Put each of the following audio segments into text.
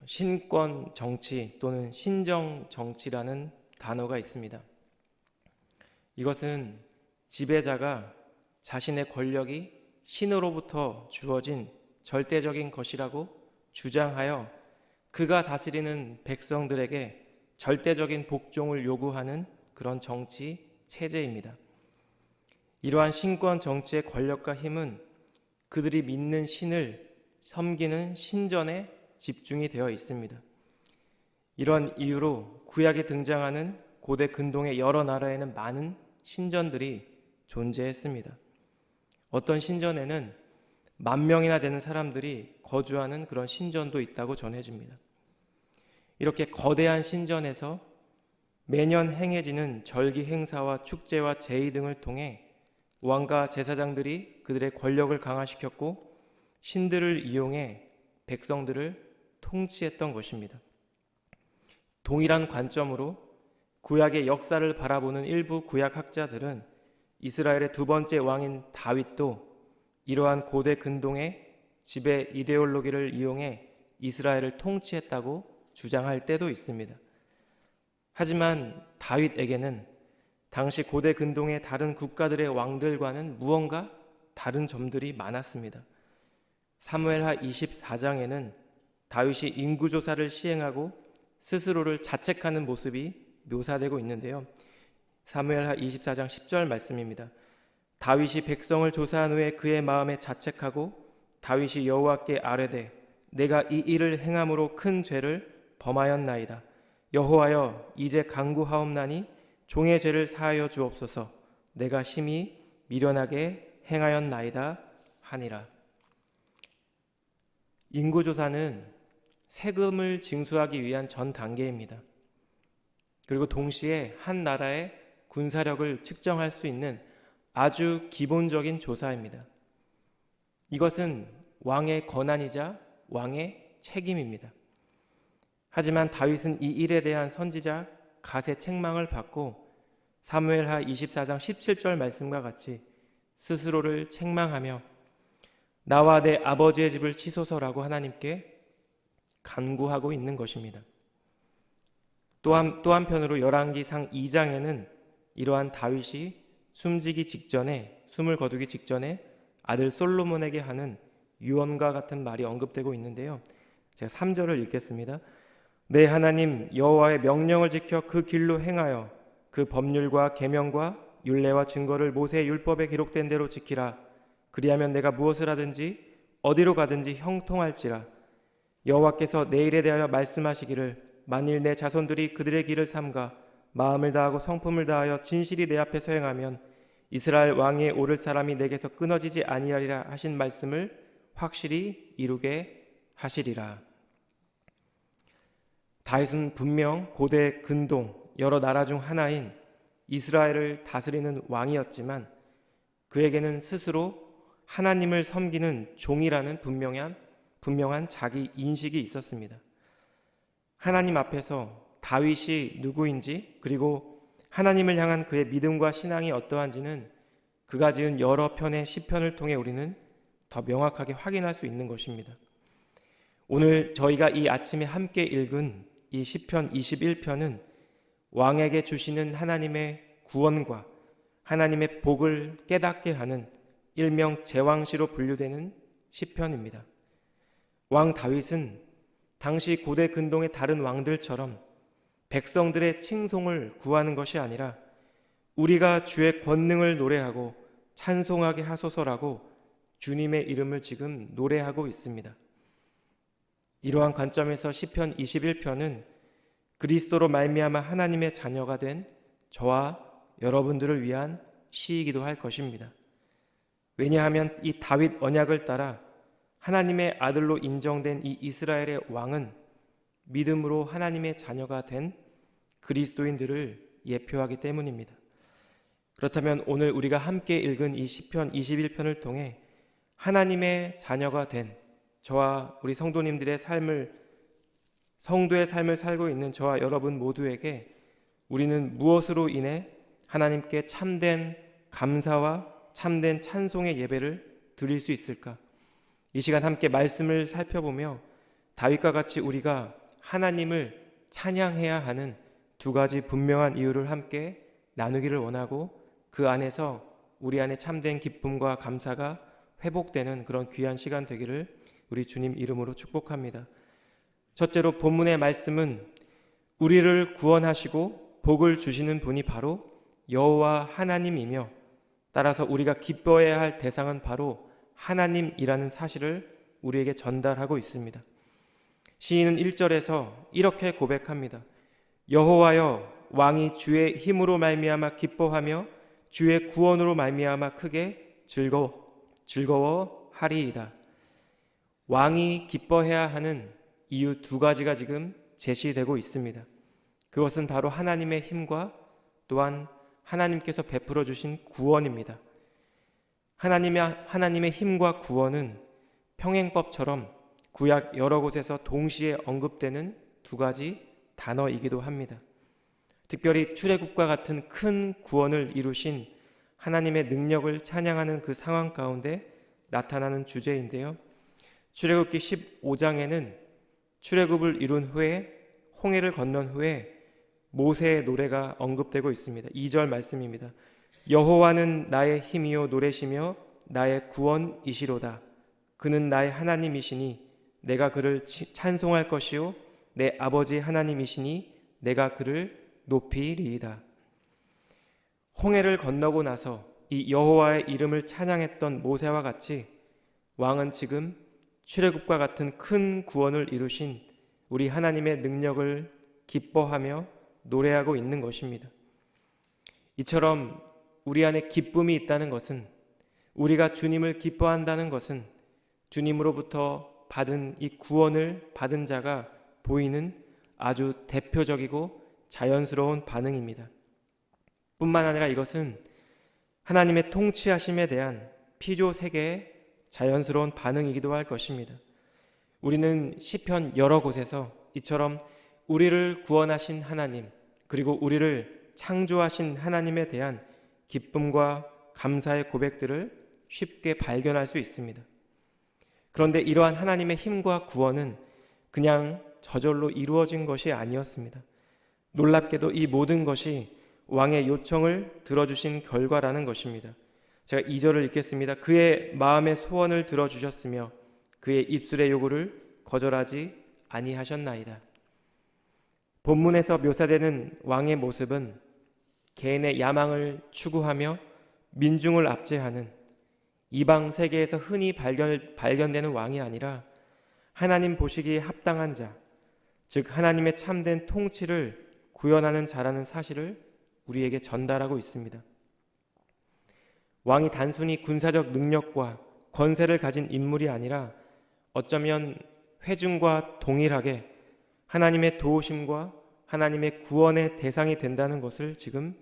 신권 정치 또는 신정 정치라는 단어가 있습니다. 이것은 지배자가 자신의 권력이 신으로부터 주어진 절대적인 것이라고 주장하여 그가 다스리는 백성들에게 절대적인 복종을 요구하는 그런 정치 체제입니다. 이러한 신권 정치의 권력과 힘은 그들이 믿는 신을 섬기는 신전에 집중이 되어 있습니다. 이런 이유로 구약에 등장하는 고대 근동의 여러 나라에는 많은 신전들이 존재했습니다. 어떤 신전에는 10,000명이나 되는 사람들이 거주하는 그런 신전도 있다고 전해집니다. 이렇게 거대한 신전에서 매년 행해지는 절기 행사와 축제와 제의 등을 통해 왕과 제사장들이 그들의 권력을 강화시켰고 신들을 이용해 백성들을 통치했던 것입니다. 동일한 관점으로 구약의 역사를 바라보는 일부 구약학자들은 이스라엘의 두 번째 왕인 다윗도 이러한 고대 근동의 지배 이데올로기를 이용해 이스라엘을 통치했다고 주장할 때도 있습니다. 하지만 다윗에게는 당시 고대 근동의 다른 국가들의 왕들과는 무언가 다른 점들이 많았습니다. 사무엘하 24장에는 다윗이 인구조사를 시행하고 스스로를 자책하는 모습이 묘사되고 있는데요. 사무엘하 24장 10절 말씀입니다. 다윗이 백성을 조사한 후에 그의 마음에 자책하고 다윗이 여호와께 아뢰되 내가 이 일을 행함으로 큰 죄를 범하였나이다. 여호와여 이제 간구하옵나니 종의 죄를 사하여 주옵소서. 내가 심히 미련하게 행하였나이다 하니라. 인구조사는 세금을 징수하기 위한 전 단계입니다. 그리고 동시에 한 나라의 군사력을 측정할 수 있는 아주 기본적인 조사입니다. 이것은 왕의 권한이자 왕의 책임입니다. 하지만 다윗은 이 일에 대한 선지자 갓의 책망을 받고 사무엘하 24장 17절 말씀과 같이 스스로를 책망하며 나와 내 아버지의 집을 치소서라고 하나님께 간구하고 있는 것입니다. 또 한편으로 열왕기상 2장에는 이러한 다윗이 숨을 거두기 직전에 아들 솔로몬에게 하는 유언과 같은 말이 언급되고 있는데요. 제가 3절을 읽겠습니다. 내 하나님 여호와의 명령을 지켜 그 길로 행하여 그 법률과 계명과 율례와 증거를 모세의 율법에 기록된 대로 지키라. 그리하면 내가 무엇을 하든지 어디로 가든지 형통할지라. 여호와께서 내 일에 대하여 말씀하시기를 만일 내 자손들이 그들의 길을 삼가 마음을 다하고 성품을 다하여 진실이 내 앞에서 행하면 이스라엘 왕위에 오를 사람이 내게서 끊어지지 아니하리라 하신 말씀을 확실히 이루게 하시리라. 다윗은 분명 고대 근동 여러 나라 중 하나인 이스라엘을 다스리는 왕이었지만 그에게는 스스로 하나님을 섬기는 종이라는 분명한 자기 인식이 있었습니다. 하나님 앞에서 다윗이 누구인지 그리고 하나님을 향한 그의 믿음과 신앙이 어떠한지는 그가 지은 여러 편의 시편을 통해 우리는 더 명확하게 확인할 수 있는 것입니다. 오늘 저희가 이 아침에 함께 읽은 이 시편 21편은 왕에게 주시는 하나님의 구원과 하나님의 복을 깨닫게 하는 일명 제왕시로 분류되는 시편입니다. 왕 다윗은 당시 고대 근동의 다른 왕들처럼 백성들의 칭송을 구하는 것이 아니라 우리가 주의 권능을 노래하고 찬송하게 하소서라고 주님의 이름을 지금 노래하고 있습니다. 이러한 관점에서 시편 21편은 그리스도로 말미암아 하나님의 자녀가 된 저와 여러분들을 위한 시이기도 할 것입니다. 왜냐하면 이 다윗 언약을 따라 하나님의 아들로 인정된 이 이스라엘의 왕은 믿음으로 하나님의 자녀가 된 그리스도인들을 예표하기 때문입니다. 그렇다면 오늘 우리가 함께 읽은 이 시편 21편을 통해 하나님의 자녀가 된 저와 우리 성도님들의 성도의 삶을 살고 있는 저와 여러분 모두에게 우리는 무엇으로 인해 하나님께 참된 감사와 참된 찬송의 예배를 드릴 수 있을까? 이 시간 함께 말씀을 살펴보며 다윗과 같이 우리가 하나님을 찬양해야 하는 두 가지 분명한 이유를 함께 나누기를 원하고, 그 안에서 우리 안에 참된 기쁨과 감사가 회복되는 그런 귀한 시간 되기를 우리 주님 이름으로 축복합니다. 첫째로 본문의 말씀은 우리를 구원하시고 복을 주시는 분이 바로 여호와 하나님이며, 따라서 우리가 기뻐해야 할 대상은 바로 하나님이라는 사실을 우리에게 전달하고 있습니다. 시인은 1절에서 이렇게 고백합니다. 여호와여, 왕이 주의 힘으로 말미암아 기뻐하며 주의 구원으로 말미암아 크게 즐거워하리이다. 왕이 기뻐해야 하는 이유 두 가지가 지금 제시되고 있습니다. 그것은 바로 하나님의 힘과 또한 하나님께서 베풀어 주신 구원입니다. 하나님의 힘과 구원은 평행법처럼 구약 여러 곳에서 동시에 언급되는 두 가지 단어이기도 합니다. 특별히 출애굽과 같은 큰 구원을 이루신 하나님의 능력을 찬양하는 그 상황 가운데 나타나는 주제인데요. 출애굽기 15장에는 출애굽을 이룬 후에 홍해를 건넌 후에 모세의 노래가 언급되고 있습니다. 2절 말씀입니다. 여호와는 나의 힘이요 노래시며 나의 구원이시로다. 그는 나의 하나님이시니 내가 그를 찬송할 것이요 내 아버지 하나님이시니 내가 그를 높이리이다. 홍해를 건너고 나서 이 여호와의 이름을 찬양했던 모세와 같이 왕은 지금 출애굽과 같은 큰 구원을 이루신 우리 하나님의 능력을 기뻐하며 노래하고 있는 것입니다. 이처럼 우리 안에 기쁨이 있다는 것은, 우리가 주님을 기뻐한다는 것은 주님으로부터 받은 이 구원을 받은 자가 보이는 아주 대표적이고 자연스러운 반응입니다. 뿐만 아니라 이것은 하나님의 통치하심에 대한 피조세계의 자연스러운 반응이기도 할 것입니다. 우리는 시편 여러 곳에서 이처럼 우리를 구원하신 하나님, 그리고 우리를 창조하신 하나님에 대한 기쁨과 감사의 고백들을 쉽게 발견할 수 있습니다. 그런데 이러한 하나님의 힘과 구원은 그냥 저절로 이루어진 것이 아니었습니다. 놀랍게도 이 모든 것이 왕의 요청을 들어주신 결과라는 것입니다. 제가 2절을 읽겠습니다. 그의 마음의 소원을 들어주셨으며 그의 입술의 요구를 거절하지 아니하셨나이다. 본문에서 묘사되는 왕의 모습은 개인의 야망을 추구하며 민중을 압제하는 이방 세계에서 흔히 발견되는 왕이 아니라 하나님 보시기에 합당한 자, 즉 하나님의 참된 통치를 구현하는 자라는 사실을 우리에게 전달하고 있습니다. 왕이 단순히 군사적 능력과 권세를 가진 인물이 아니라 어쩌면 회중과 동일하게 하나님의 도우심과 하나님의 구원의 대상이 된다는 것을 지금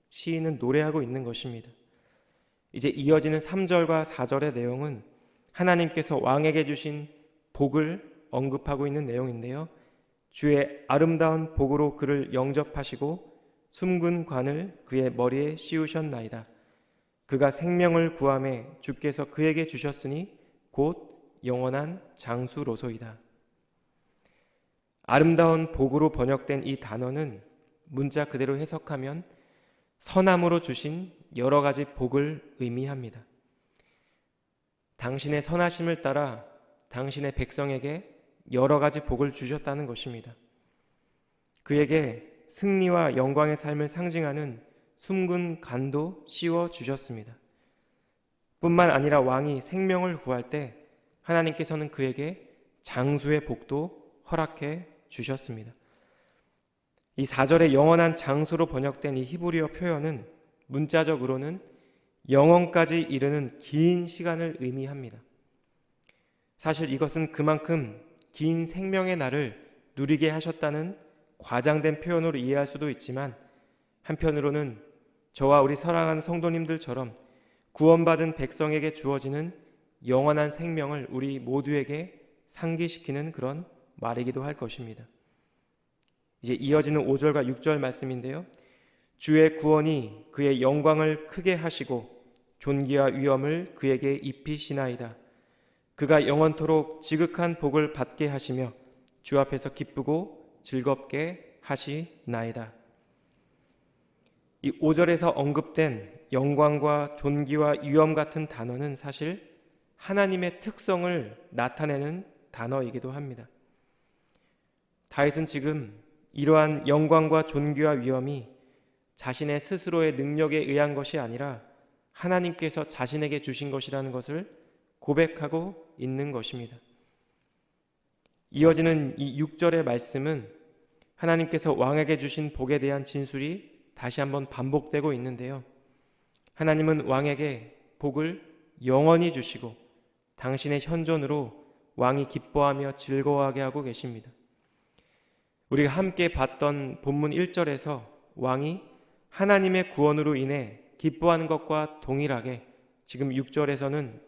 시인은 노래하고 있는 것입니다. 이제 이어지는 3절과 4절의 내용은 하나님께서 왕에게 주신 복을 언급하고 있는 내용인데요. 주의 아름다운 복으로 그를 영접하시고 숨근 관을 그의 머리에 씌우셨나이다. 그가 생명을 구하매 주께서 그에게 주셨으니 곧 영원한 장수로소이다. 아름다운 복으로 번역된 이 단어는 문자 그대로 해석하면 선함으로 주신 여러 가지 복을 의미합니다. 당신의 선하심을 따라 당신의 백성에게 여러 가지 복을 주셨다는 것입니다. 그에게 승리와 영광의 삶을 상징하는 숨근 간도 씌워 주셨습니다. 뿐만 아니라 왕이 생명을 구할 때 하나님께서는 그에게 장수의 복도 허락해 주셨습니다. 이 4절의 영원한 장수로 번역된 이 히브리어 표현은 문자적으로는 영원까지 이르는 긴 시간을 의미합니다. 사실 이것은 그만큼 긴 생명의 날을 누리게 하셨다는 과장된 표현으로 이해할 수도 있지만, 한편으로는 저와 우리 사랑하는 성도님들처럼 구원받은 백성에게 주어지는 영원한 생명을 우리 모두에게 상기시키는 그런 말이기도 할 것입니다. 이제 이어지는 5절과 6절 말씀인데요. 주의 구원이 그의 영광을 크게 하시고 존귀와 위엄을 그에게 입히시나이다. 그가 영원토록 지극한 복을 받게 하시며 주 앞에서 기쁘고 즐겁게 하시나이다. 이 5절에서 언급된 영광과 존귀와 위엄 같은 단어는 사실 하나님의 특성을 나타내는 단어이기도 합니다. 다윗은 지금 이러한 영광과 존귀와 위엄이 자신의 스스로의 능력에 의한 것이 아니라 하나님께서 자신에게 주신 것이라는 것을 고백하고 있는 것입니다. 이어지는 이 6절의 말씀은 하나님께서 왕에게 주신 복에 대한 진술이 다시 한번 반복되고 있는데요. 하나님은 왕에게 복을 영원히 주시고 당신의 현존으로 왕이 기뻐하며 즐거워하게 하고 계십니다. 우리가 함께 봤던 본문 1절에서 왕이 하나님의 구원으로 인해 기뻐하는 것과 동일하게 지금 6절에서는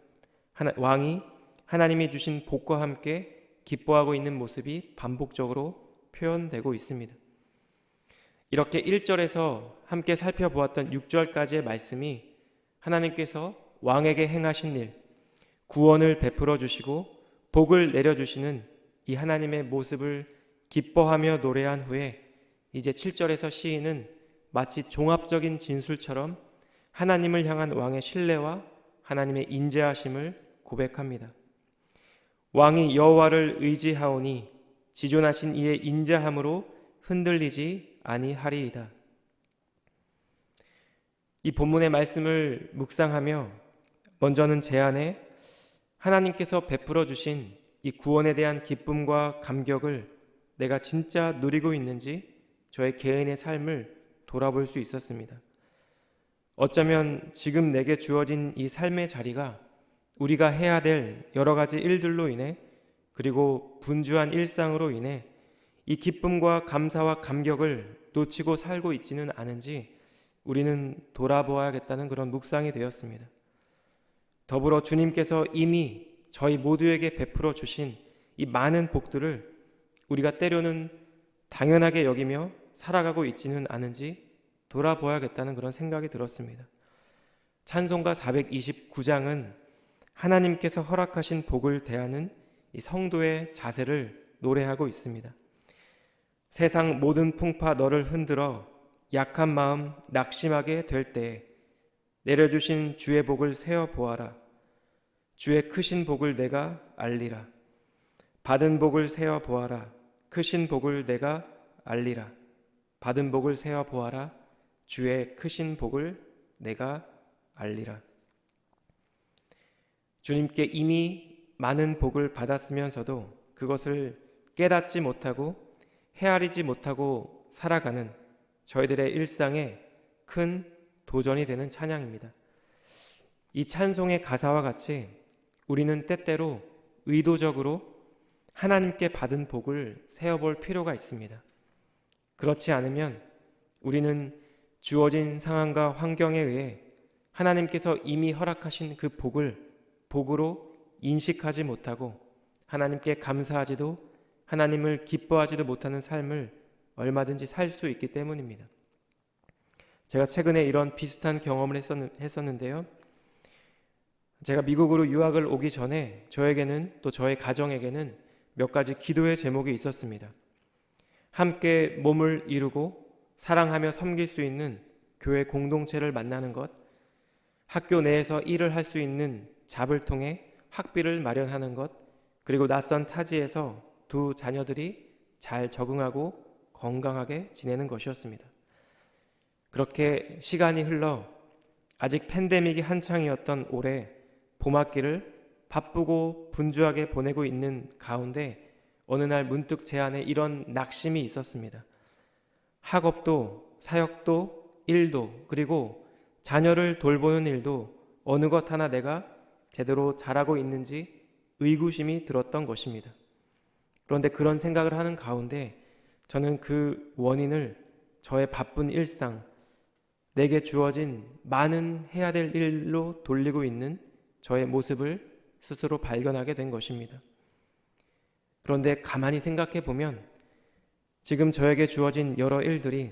왕이 하나님이 주신 복과 함께 기뻐하고 있는 모습이 반복적으로 표현되고 있습니다. 이렇게 1절에서 함께 살펴보았던 6절까지의 말씀이 하나님께서 왕에게 행하신 일, 구원을 베풀어 주시고 복을 내려주시는 이 하나님의 모습을 기뻐하며 노래한 후에 이제 7절에서 시인은 마치 종합적인 진술처럼 하나님을 향한 왕의 신뢰와 하나님의 인자하심을 고백합니다. 왕이 여호와를 의지하오니 지존하신 이의 인자함으로 흔들리지 아니하리이다. 이 본문의 말씀을 묵상하며 먼저는 제 안에 하나님께서 베풀어 주신 이 구원에 대한 기쁨과 감격을 내가 진짜 누리고 있는지 저의 개인의 삶을 돌아볼 수 있었습니다. 어쩌면 지금 내게 주어진 이 삶의 자리가 우리가 해야 될 여러 가지 일들로 인해 그리고 분주한 일상으로 인해 이 기쁨과 감사와 감격을 놓치고 살고 있지는 않은지 우리는 돌아보아야겠다는 그런 묵상이 되었습니다. 더불어 주님께서 이미 저희 모두에게 베풀어 주신 이 많은 복들을 우리가 때로는 당연하게 여기며 살아가고 있지는 않은지 돌아보아야겠다는 그런 생각이 들었습니다. 찬송가 429장은 하나님께서 허락하신 복을 대하는 이 성도의 자세를 노래하고 있습니다. 세상 모든 풍파 너를 흔들어 약한 마음 낙심하게 될 때에 내려주신 주의 복을 세어 보아라. 주의 크신 복을 내가 알리라. 받은 복을 세어 보아라. 크신 복을 내가 알리라. 받은 복을 세어 보아라. 주의 크신 복을 내가 알리라. 주님께 이미 많은 복을 받았으면서도 그것을 깨닫지 못하고 헤아리지 못하고 살아가는 저희들의 일상에 큰 도전이 되는 찬양입니다. 이 찬송의 가사와 같이 우리는 때때로 의도적으로 하나님께 받은 복을 세어볼 필요가 있습니다. 그렇지 않으면 우리는 주어진 상황과 환경에 의해 하나님께서 이미 허락하신 그 복을 복으로 인식하지 못하고 하나님께 감사하지도 하나님을 기뻐하지도 못하는 삶을 얼마든지 살 수 있기 때문입니다. 제가 최근에 이런 비슷한 경험을 했었는데요. 제가 미국으로 유학을 오기 전에 저에게는 또 저의 가정에게는 몇 가지 기도의 제목이 있었습니다. 함께 몸을 이루고 사랑하며 섬길 수 있는 교회 공동체를 만나는 것, 학교 내에서 일을 할 수 있는 잡을 통해 학비를 마련하는 것, 그리고 낯선 타지에서 두 자녀들이 잘 적응하고 건강하게 지내는 것이었습니다. 그렇게 시간이 흘러 아직 팬데믹이 한창이었던 올해 봄학기를 바쁘고 분주하게 보내고 있는 가운데 어느 날 문득 제 안에 이런 낙심이 있었습니다. 학업도 사역도 일도 그리고 자녀를 돌보는 일도 어느 것 하나 내가 제대로 잘하고 있는지 의구심이 들었던 것입니다. 그런데 그런 생각을 하는 가운데 저는 그 원인을 저의 바쁜 일상, 내게 주어진 많은 해야 될 일로 돌리고 있는 저의 모습을 스스로 발견하게 된 것입니다. 그런데 가만히 생각해 보면 지금 저에게 주어진 여러 일들이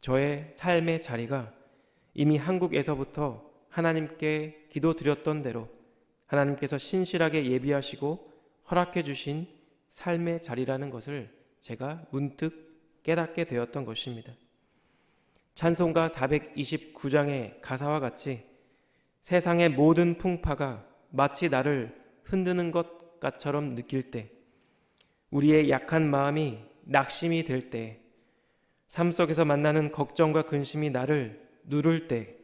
저의 삶의 자리가 이미 한국에서부터 하나님께 기도드렸던 대로 하나님께서 신실하게 예비하시고 허락해 주신 삶의 자리라는 것을 제가 문득 깨닫게 되었던 것입니다. 찬송가 429장의 가사와 같이 세상의 모든 풍파가 마치 나를 흔드는 것처럼 느낄 때, 우리의 약한 마음이 낙심이 될 때, 삶 속에서 만나는 걱정과 근심이 나를 누를 때,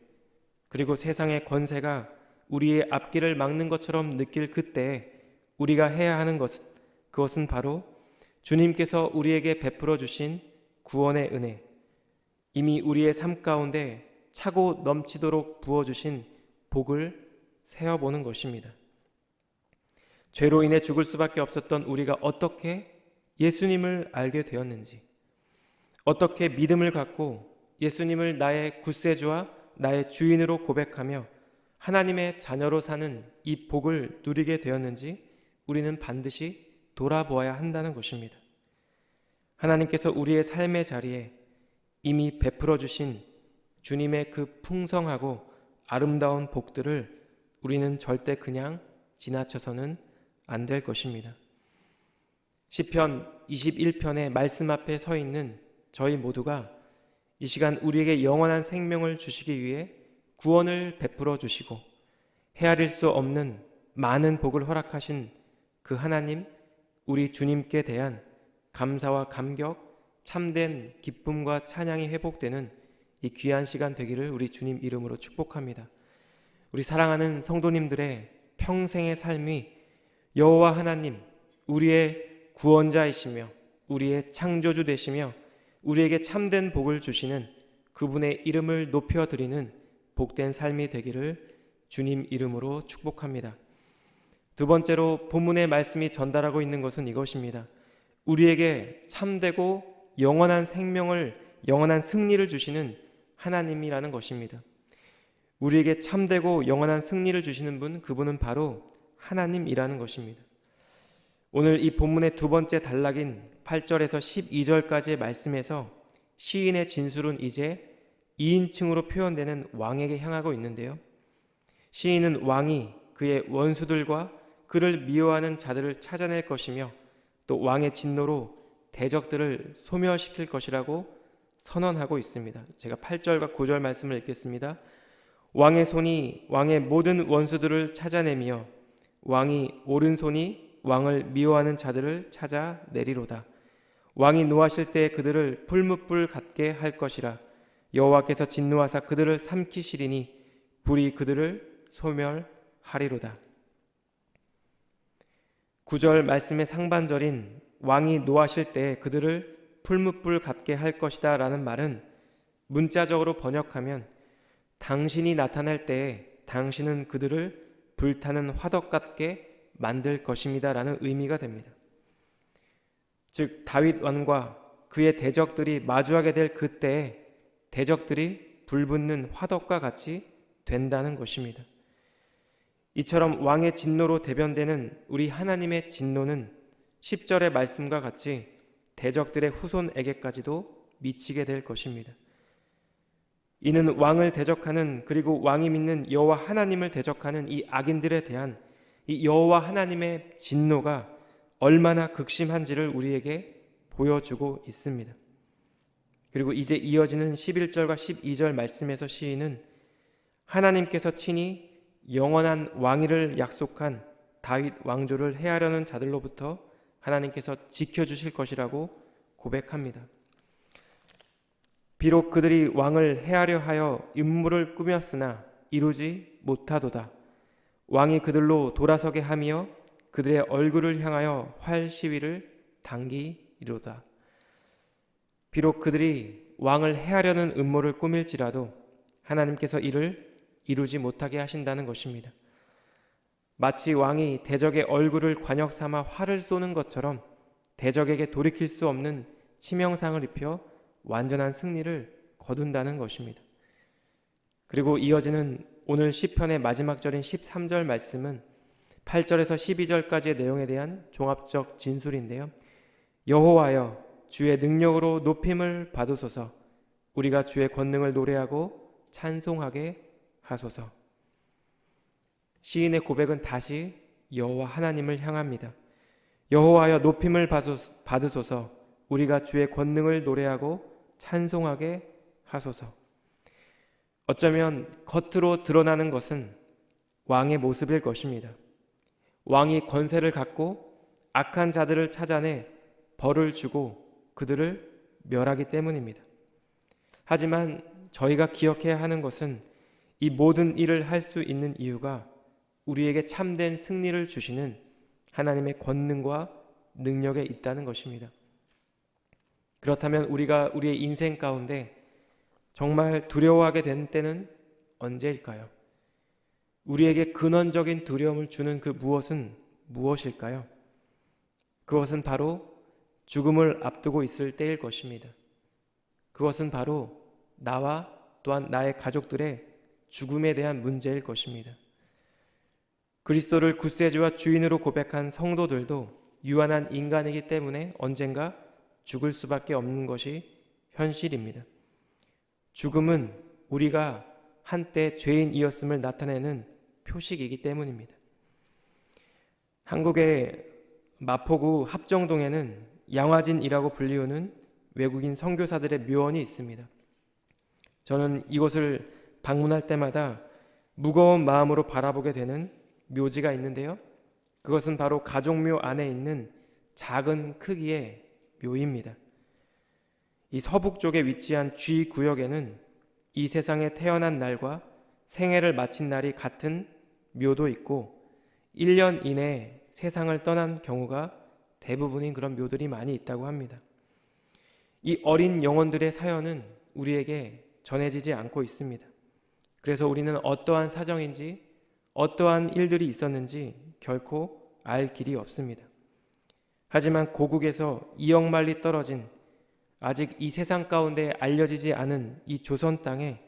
그리고 세상의 권세가 우리의 앞길을 막는 것처럼 느낄 그때 우리가 해야 하는 그것은 바로 주님께서 우리에게 베풀어 주신 구원의 은혜, 이미 우리의 삶 가운데 차고 넘치도록 부어주신 복을 세어보는 것입니다. 죄로 인해 죽을 수밖에 없었던 우리가 어떻게 예수님을 알게 되었는지, 어떻게 믿음을 갖고 예수님을 나의 구세주와 나의 주인으로 고백하며 하나님의 자녀로 사는 이 복을 누리게 되었는지 우리는 반드시 돌아보아야 한다는 것입니다. 하나님께서 우리의 삶의 자리에 이미 베풀어 주신 주님의 그 풍성하고 아름다운 복들을 우리는 절대 그냥 지나쳐서는 안 될 것입니다. 시편 21편의 말씀 앞에 서 있는 저희 모두가 이 시간 우리에게 영원한 생명을 주시기 위해 구원을 베풀어 주시고 헤아릴 수 없는 많은 복을 허락하신 그 하나님, 우리 주님께 대한 감사와 감격, 참된 기쁨과 찬양이 회복되는 이 귀한 시간 되기를 우리 주님 이름으로 축복합니다. 우리 사랑하는 성도님들의 평생의 삶이 여호와 하나님, 우리의 구원자이시며 우리의 창조주 되시며 우리에게 참된 복을 주시는 그분의 이름을 높여드리는 복된 삶이 되기를 주님 이름으로 축복합니다. 두 번째로 본문의 말씀이 전달하고 있는 것은 이것입니다. 우리에게 참되고 영원한 생명을, 영원한 승리를 주시는 하나님이라는 것입니다. 우리에게 참되고 영원한 승리를 주시는 분, 그분은 바로 하나님이라는 것입니다. 오늘 이 본문의 두 번째 단락인 8절에서 12절까지의 말씀에서 시인의 진술은 이제 2인칭으로 표현되는 왕에게 향하고 있는데요. 시인은 왕이 그의 원수들과 그를 미워하는 자들을 찾아낼 것이며 또 왕의 진노로 대적들을 소멸시킬 것이라고 선언하고 있습니다. 제가 8절과 9절 말씀을 읽겠습니다. 왕의 손이 왕의 모든 원수들을 찾아내며 왕이 오른손이 왕을 미워하는 자들을 찾아내리로다. 왕이 노하실 때 그들을 풀무불 같게 할 것이라. 여호와께서 진노하사 그들을 삼키시리니 불이 그들을 소멸하리로다. 9절 말씀의 상반절인 왕이 노하실 때 그들을 풀무불 같게 할 것이다 라는 말은 문자적으로 번역하면 당신이 나타날 때에 당신은 그들을 불타는 화덕 같게 만들 것입니다 라는 의미가 됩니다. 즉 다윗 왕과 그의 대적들이 마주하게 될 그때에 대적들이 불붙는 화덕과 같이 된다는 것입니다. 이처럼 왕의 진노로 대변되는 우리 하나님의 진노는 10절의 말씀과 같이 대적들의 후손에게까지도 미치게 될 것입니다. 이는 왕을 대적하는, 그리고 왕이 믿는 여호와 하나님을 대적하는 이 악인들에 대한 이 여호와 하나님의 진노가 얼마나 극심한지를 우리에게 보여주고 있습니다. 그리고 이제 이어지는 11절과 12절 말씀에서 시인은 하나님께서 친히 영원한 왕위를 약속한 다윗 왕조를 해하려는 자들로부터 하나님께서 지켜주실 것이라고 고백합니다. 비록 그들이 왕을 해하려 하여 음모를 꾸몄으나 이루지 못하도다. 왕이 그들로 돌아서게 하며 그들의 얼굴을 향하여 활 시위를 당기리로다. 비록 그들이 왕을 해하려는 음모를 꾸밀지라도 하나님께서 이를 이루지 못하게 하신다는 것입니다. 마치 왕이 대적의 얼굴을 관역 삼아 활을 쏘는 것처럼 대적에게 돌이킬 수 없는 치명상을 입혀 완전한 승리를 거둔다는 것입니다. 그리고 이어지는 오늘 시편의 마지막 절인 13절 말씀은 8절에서 12절까지의 내용에 대한 종합적 진술인데요. 여호와여 주의 능력으로 높임을 받으소서. 우리가 주의 권능을 노래하고 찬송하게 하소서. 시인의 고백은 다시 여호와 하나님을 향합니다. 여호와여 높임을 받으소서. 우리가 주의 권능을 노래하고 찬송하게 하소서. 어쩌면 겉으로 드러나는 것은 왕의 모습일 것입니다. 왕이 권세를 갖고 악한 자들을 찾아내 벌을 주고 그들을 멸하기 때문입니다. 하지만 저희가 기억해야 하는 것은 이 모든 일을 할 수 있는 이유가 우리에게 참된 승리를 주시는 하나님의 권능과 능력에 있다는 것입니다. 그렇다면 우리가 우리의 인생 가운데 정말 두려워하게 된 때는 언제일까요? 우리에게 근원적인 두려움을 주는 그 무엇은 무엇일까요? 그것은 바로 죽음을 앞두고 있을 때일 것입니다. 그것은 바로 나와 또한 나의 가족들의 죽음에 대한 문제일 것입니다. 그리스도를 구세주와 주인으로 고백한 성도들도 유한한 인간이기 때문에 언젠가 죽을 수밖에 없는 것이 현실입니다. 죽음은 우리가 한때 죄인이었음을 나타내는 표식이기 때문입니다. 한국의 마포구 합정동에는 양화진이라고 불리우는 외국인 선교사들의 묘원이 있습니다. 저는 이곳을 방문할 때마다 무거운 마음으로 바라보게 되는 묘지가 있는데요. 그것은 바로 가족묘 안에 있는 작은 크기의 묘입니다. 이 서북 쪽에 위치한 G구역에는 이 세상에 태어난 날과 생애를 마친 날이 같은 묘도 있고 1년 이내에 세상을 떠난 경우가 대부분인 그런 묘들이 많이 있다고 합니다. 이 어린 영혼들의 사연은 우리에게 전해지지 않고 있습니다. 그래서 우리는 어떠한 사정인지 어떠한 일들이 있었는지 결코 알 길이 없습니다. 하지만 고국에서 2억 마일리 떨어진 아직 이 세상 가운데 알려지지 않은 이 조선 땅에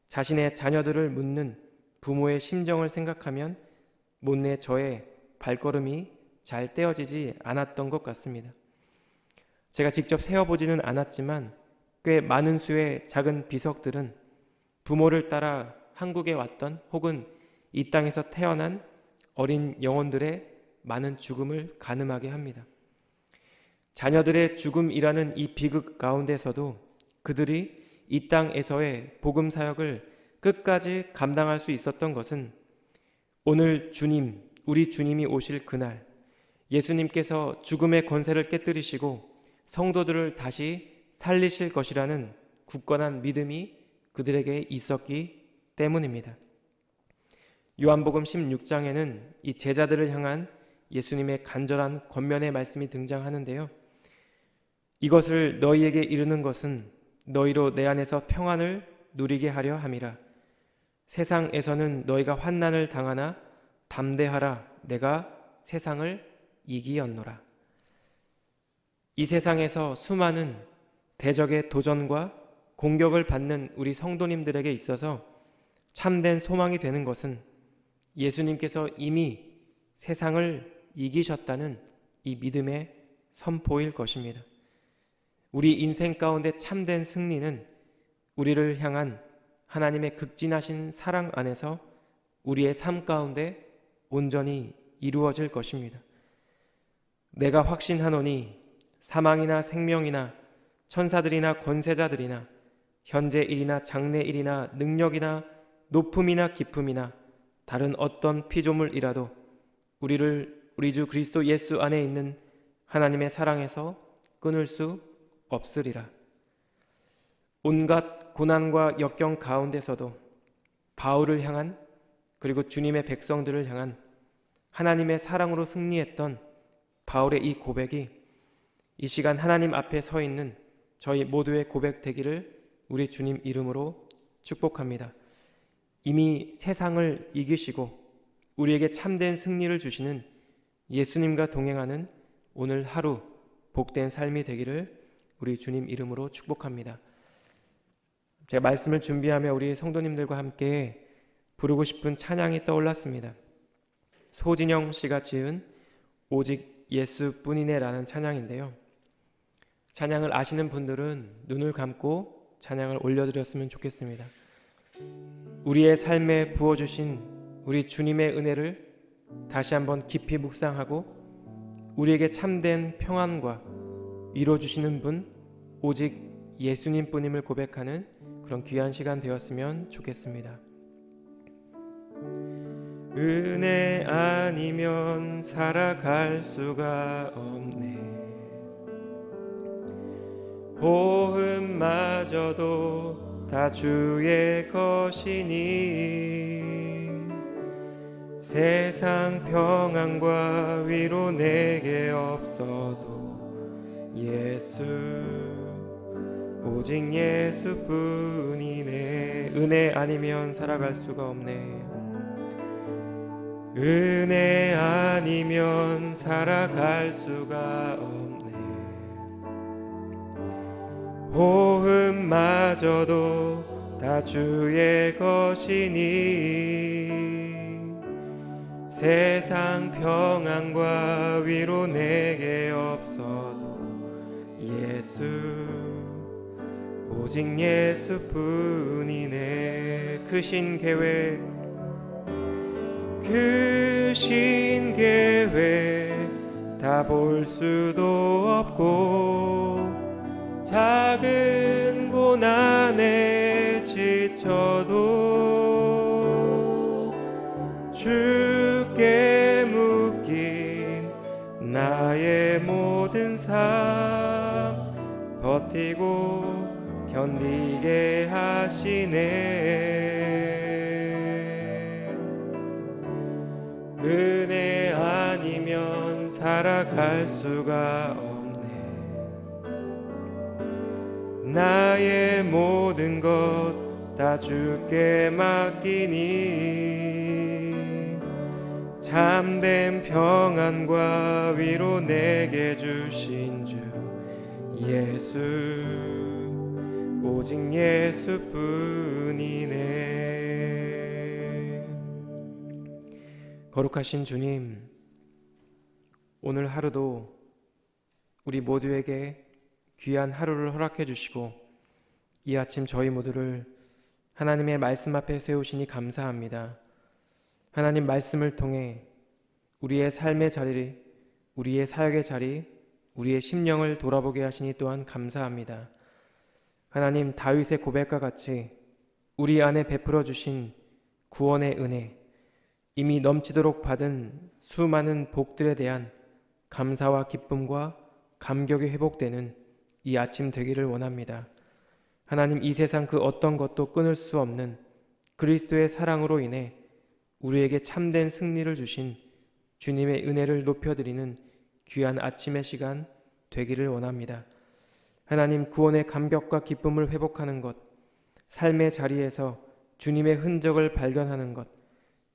자신의 자녀들을 묻는 부모의 심정을 생각하면 못내 저의 발걸음이 잘 떼어지지 않았던 것 같습니다. 제가 직접 세어보지는 않았지만 꽤 많은 수의 작은 비석들은 부모를 따라 한국에 왔던 혹은 이 땅에서 태어난 어린 영혼들의 많은 죽음을 가늠하게 합니다. 자녀들의 죽음이라는 이 비극 가운데서도 그들이 이 땅에서의 복음 사역을 끝까지 감당할 수 있었던 것은 오늘 주님, 우리 주님이 오실 그날 예수님께서 죽음의 권세를 깨뜨리시고 성도들을 다시 살리실 것이라는 굳건한 믿음이 그들에게 있었기 때문입니다. 요한복음 16장에는 이 제자들을 향한 예수님의 간절한 권면의 말씀이 등장하는데요. 이것을 너희에게 이르는 것은 너희로 내 안에서 평안을 누리게 하려 함이라. 세상에서는 너희가 환난을 당하나 담대하라. 내가 세상을 이기었노라. 이 세상에서 수많은 대적의 도전과 공격을 받는 우리 성도님들에게 있어서 참된 소망이 되는 것은 예수님께서 이미 세상을 이기셨다는 이 믿음의 선포일 것입니다. 우리 인생 가운데 참된 승리는 우리를 향한 하나님의 극진하신 사랑 안에서 우리의 삶 가운데 온전히 이루어질 것입니다. 내가 확신하노니 사망이나 생명이나 천사들이나 권세자들이나 현재 일이나 장래 일이나 능력이나 높음이나 깊음이나 다른 어떤 피조물이라도 우리 주 그리스도 예수 안에 있는 하나님의 사랑에서 끊을 수 없으리라. 온갖 고난과 역경 가운데서도 바울을 향한 그리고 주님의 백성들을 향한 하나님의 사랑으로 승리했던 바울의 이 고백이 이 시간 하나님 앞에 서 있는 저희 모두의 고백 되기를 우리 주님 이름으로 축복합니다. 이미 세상을 이기시고 우리에게 참된 승리를 주시는 예수님과 동행하는 오늘 하루 복된 삶이 되기를 우리 주님 이름으로 축복합니다. 제가 말씀을 준비하며 우리 성도님들과 함께 부르고 싶은 찬양이 떠올랐습니다. 소진영 씨가 지은 오직 예수뿐이네라는 찬양인데요. 찬양을 아시는 분들은 눈을 감고 찬양을 올려드렸으면 좋겠습니다. 우리의 삶에 부어주신 우리 주님의 은혜를 다시 한번 깊이 묵상하고 우리에게 참된 평안과 위로 주시는 분 오직 예수님 뿐임을 고백하는 그런 귀한 시간 되었으면 좋겠습니다. 은혜 아니면 살아갈 수가 없네. 호흡마저도 다 주의 것이니 세상 평안과 위로 내게 없어도 예수 오직 예수뿐이네. 은혜 아니면 살아갈 수가 없네. 은혜 아니면 살아갈 수가 없네. 호흡마저도 다 주의 것이니 세상 평안과 위로 내게 없어도 예수 오직 예수뿐이네. 크신 계획 다 볼 수도 없고 작은 고난에 지쳐도 주께 묶인 나의 모든 삶 버티고 견디게 하시네. 은혜 아니면 살아갈 수가 없네. 나의 모든 것 다 주께 맡기니 참된 평안과 위로 내게 주신 주 예수 오직 예수뿐이네. 거룩하신 주님, 오늘 하루도 우리 모두에게 귀한 하루를 허락해 주시고 이 아침 저희 모두를 하나님의 말씀 앞에 세우시니 감사합니다. 하나님 말씀을 통해 우리의 삶의 자리, 우리의 사역의 자리, 우리의 심령을 돌아보게 하시니 또한 감사합니다. 하나님, 다윗의 고백과 같이 우리 안에 베풀어 주신 구원의 은혜, 이미 넘치도록 받은 수많은 복들에 대한 감사와 기쁨과 감격이 회복되는 이 아침 되기를 원합니다. 하나님, 이 세상 그 어떤 것도 끊을 수 없는 그리스도의 사랑으로 인해 우리에게 참된 승리를 주신 주님의 은혜를 높여드리는 귀한 아침의 시간 되기를 원합니다. 하나님, 구원의 감격과 기쁨을 회복하는 것, 삶의 자리에서 주님의 흔적을 발견하는 것,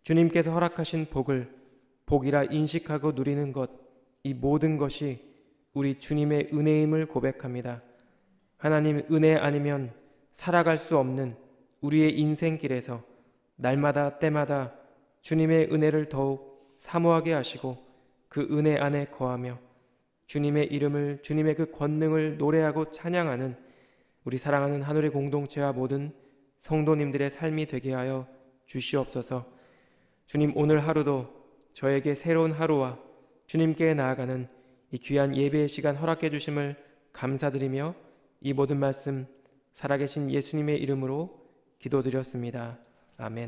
주님께서 허락하신 복을 복이라 인식하고 누리는 것, 이 모든 것이 우리 주님의 은혜임을 고백합니다. 하나님, 은혜 아니면 살아갈 수 없는 우리의 인생길에서 날마다 때마다 주님의 은혜를 더욱 사모하게 하시고 그 은혜 안에 거하며 주님의 이름을, 주님의 그 권능을 노래하고 찬양하는 우리 사랑하는 하늘의 공동체와 모든 성도님들의 삶이 되게 하여 주시옵소서. 주님, 오늘 하루도 저에게 새로운 하루와 주님께 나아가는 이 귀한 예배의 시간 허락해 주심을 감사드리며 이 모든 말씀 살아계신 예수님의 이름으로 기도드렸습니다. 아멘.